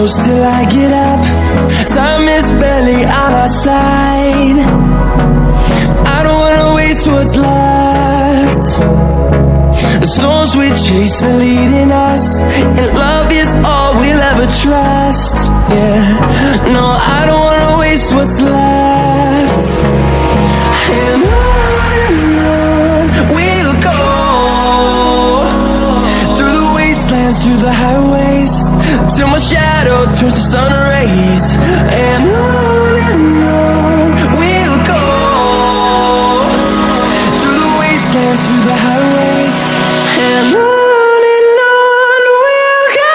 close till I get up. Time is barely on our side. I don't wanna waste what's left. The storms we chase are leading us, and love is all we'll ever trust. Yeah, no, I don't wanna waste what's left. And on we'll go, through the wastelands, through the highways, till my shadow turns to sun rays. And on we'll go, through the wastelands, through the highways, and on we'll go.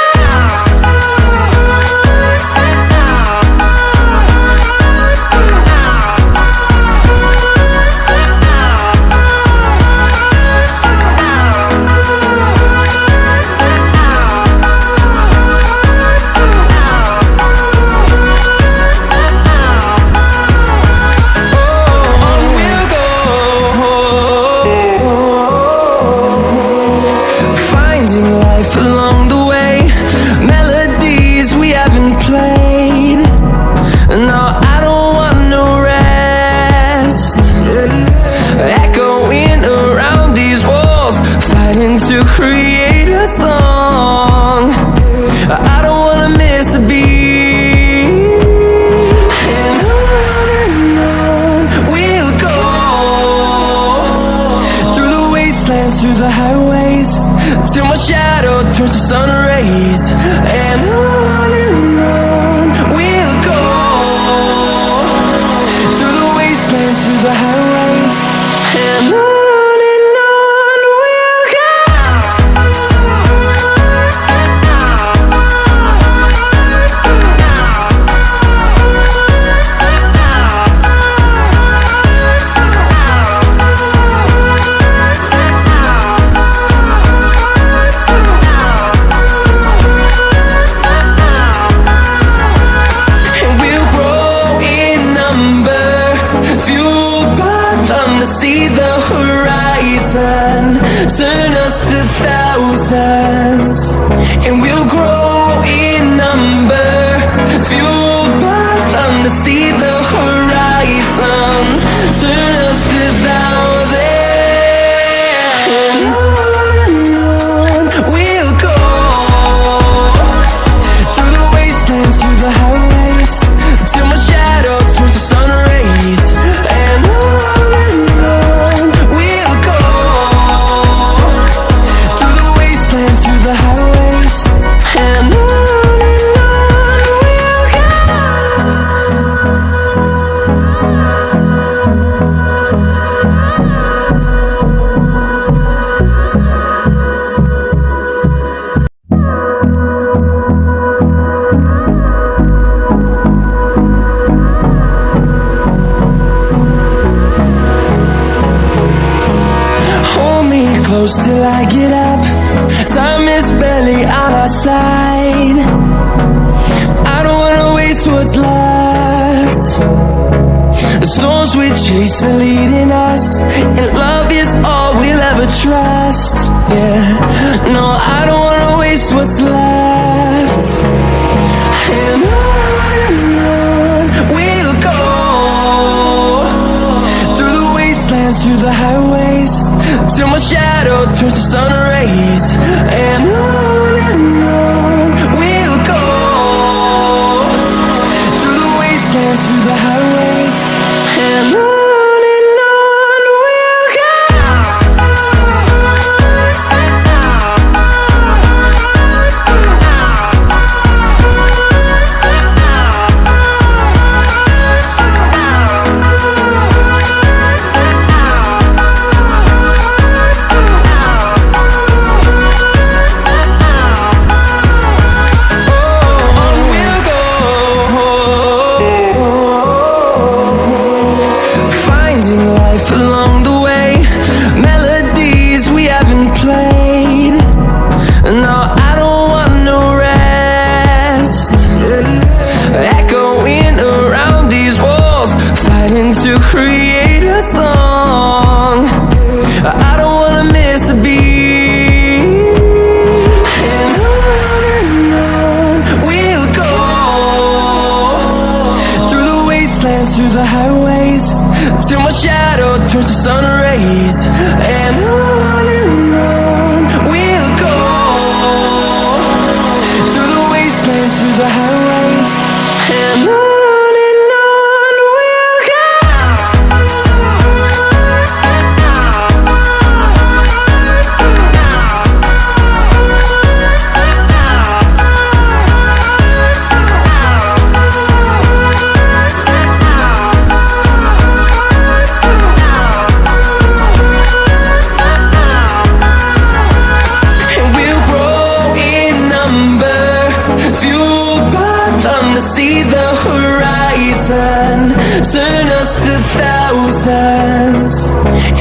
Along the way, melodies we haven't played. No, I don't want no rest. Echoing around these walls, fighting to create a song. I don't wanna miss a beat. And on we'll go, through the wastelands, through the highways, till my shadow turns to sun rays. And on we'll go, through the wastelands, through the highways, and on we'll go. See the horizon, turn us to thousands, and we'll grow in number, fueled by them to see the horizon, turn us to thousands. And on we'll go, through the wastelands, through the highways, till my shadow turns to sun rays. And close till I get up. Time is barely on our side. I don't wanna waste what's left. The storms we chase are leading us, and love is all we'll ever trust. Yeah, no, I don't wanna waste what's left. And on we'll go, through the wastelands, through the highways, till my shadow turns to sun rays. And on we'll go, through the wastelands, through the highways, and on we'll go. we'll go. wastelands, through the highways, till my shadow turns to sun rays. And on we'll go, through the wastelands, through the highways, and on we'll go. See the horizon, turn us to thousands,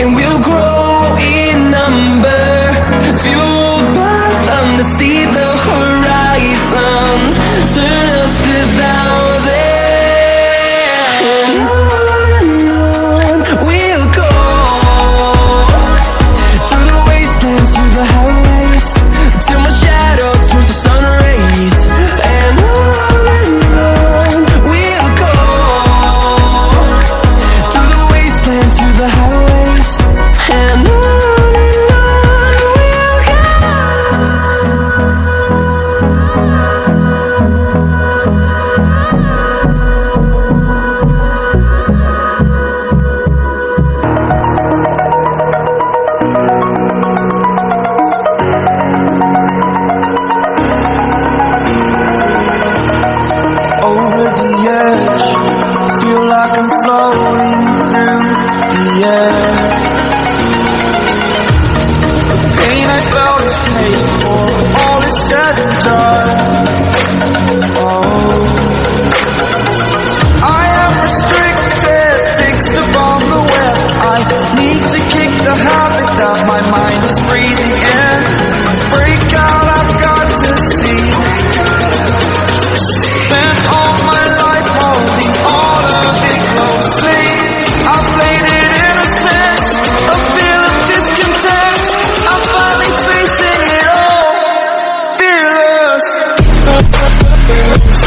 and we'll grow in number, fueled by them to see the horizon, turn us to thousands. And on we'll go, through the wastelands, through the highways, till my shadow turns to sun rays. And over the edge, feel like I'm floating through the air. The pain I felt is paid for, all is said and done. Oh, I am restricted, fixed upon the web. I need to kick the habit that my mind is breathing in. Break out, I've got to see. Spent all my life holding all of it closely. I played it innocent, a feel of discontent. I'm finally facing it all, fearless. Fearless.